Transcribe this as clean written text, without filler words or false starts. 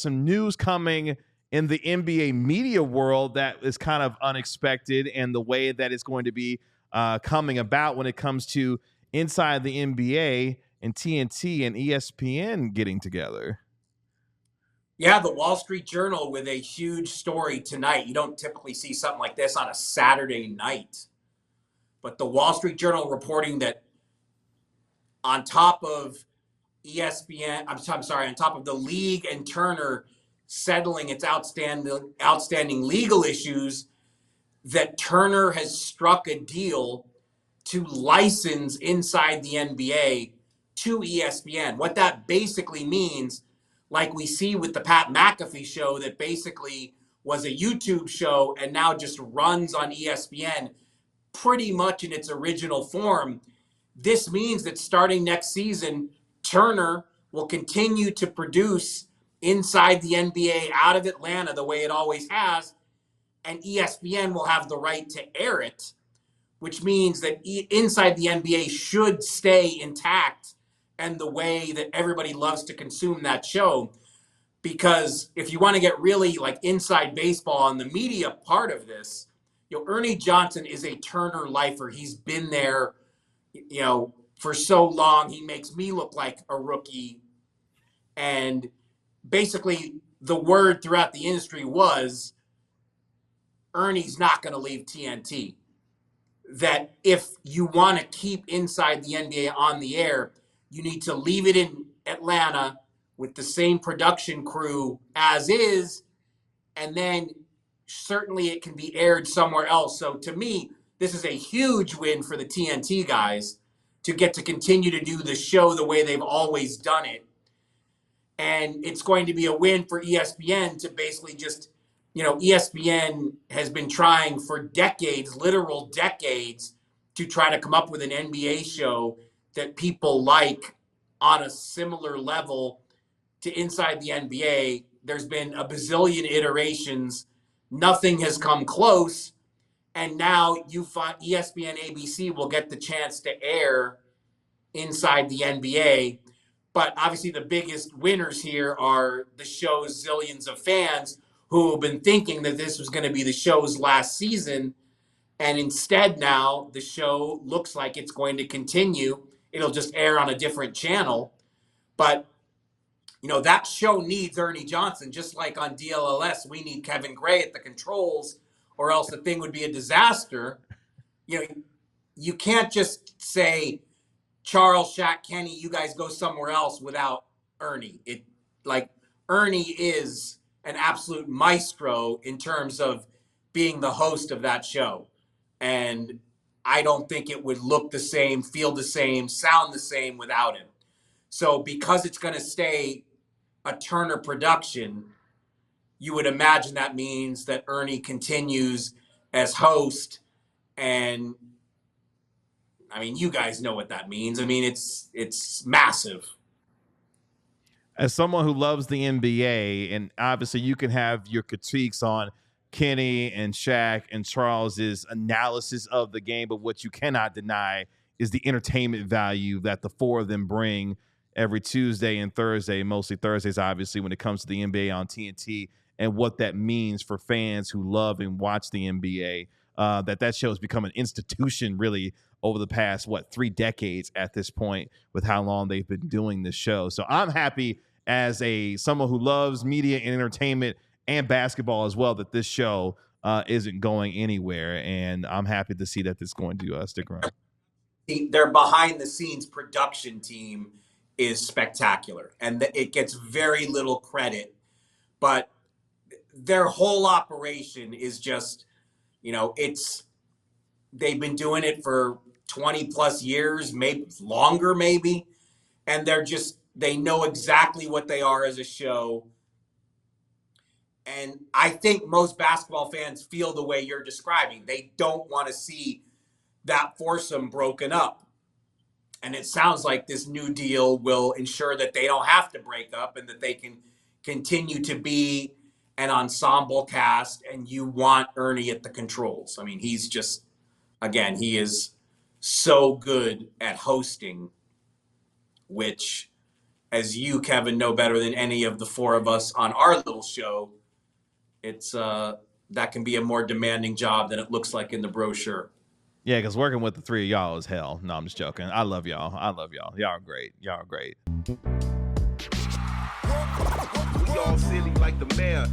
some news coming in the NBA media world that is kind of unexpected, and the way that it's going to be coming about when it comes to inside the NBA and TNT and ESPN getting together. Yeah, the Wall Street Journal with a huge story tonight. You don't typically see something like this on a Saturday night. But the Wall Street Journal reporting that on top of ESPN, on top of the league and Turner settling its outstanding legal issues, that Turner has struck a deal to license Inside the NBA to ESPN. What that basically means, like we see with the Pat McAfee show that basically was a YouTube show and now just runs on ESPN pretty much in its original form, this means that starting next season, Turner will continue to produce Inside the NBA out of Atlanta the way it always has, and ESPN will have the right to air it, which means that Inside the NBA should stay intact and the way that everybody loves to consume that show. Because if you want to get really like inside baseball on the media part of this, Ernie Johnson is a Turner lifer. He's been there, for so long. He makes me look like a rookie. And basically the word throughout the industry was Ernie's not going to leave TNT. That if you want to keep Inside the NBA on the air, you need to leave it in Atlanta with the same production crew as is, and then certainly it can be aired somewhere else. So to me, this is a huge win for the TNT guys to get to continue to do the show the way they've always done it. And it's going to be a win for ESPN to basically just, ESPN has been trying for decades, literal decades, to try to come up with an NBA show that people like on a similar level to Inside the NBA. There's been a bazillion iterations. Nothing has come close. And now you find ESPN ABC will get the chance to air Inside the NBA. But obviously the biggest winners here are the show's zillions of fans who have been thinking that this was going to be the show's last season. And instead now the show looks like it's going to continue. It'll just air on a different channel. But, that show needs Ernie Johnson, just like on DLLS, we need Kevin Gray at the controls, or else the thing would be a disaster. You can't just say, Charles, Shaq, Kenny, you guys go somewhere else without Ernie. Ernie is an absolute maestro in terms of being the host of that show. And I don't think it would look the same, feel the same, sound the same without him. So because it's going to stay a Turner production, you would imagine that means that Ernie continues as host. And you guys know what that means. It's massive. As someone who loves the NBA, and obviously you can have your critiques on Kenny and Shaq and Charles's analysis of the game, but what you cannot deny is the entertainment value that the four of them bring every Tuesday and Thursday, mostly Thursdays, obviously, when it comes to the NBA on TNT, and what that means for fans who love and watch the NBA. That show has become an institution really over the past, 3 decades at this point, with how long they've been doing this show. So I'm happy as someone who loves media and entertainment and basketball as well, that this show isn't going anywhere. And I'm happy to see that it's going to stick around. Their behind the scenes production team is spectacular, and it gets very little credit, but their whole operation is just, they've been doing it for 20 plus years, maybe longer, and they know exactly what they are as a show. And I think most basketball fans feel the way you're describing. They don't want to see that foursome broken up. And it sounds like this new deal will ensure that they don't have to break up and that they can continue to be an ensemble cast, and you want Ernie at the controls. He's just, again, he is so good at hosting, which as you, Kevin, know better than any of the four of us on our little show, it's that can be a more demanding job than it looks like in the brochure. Yeah, because working with the three of y'all is hell. No, I'm just joking. I love y'all. Y'all are great. Y'all are great. We all silly like the mayor.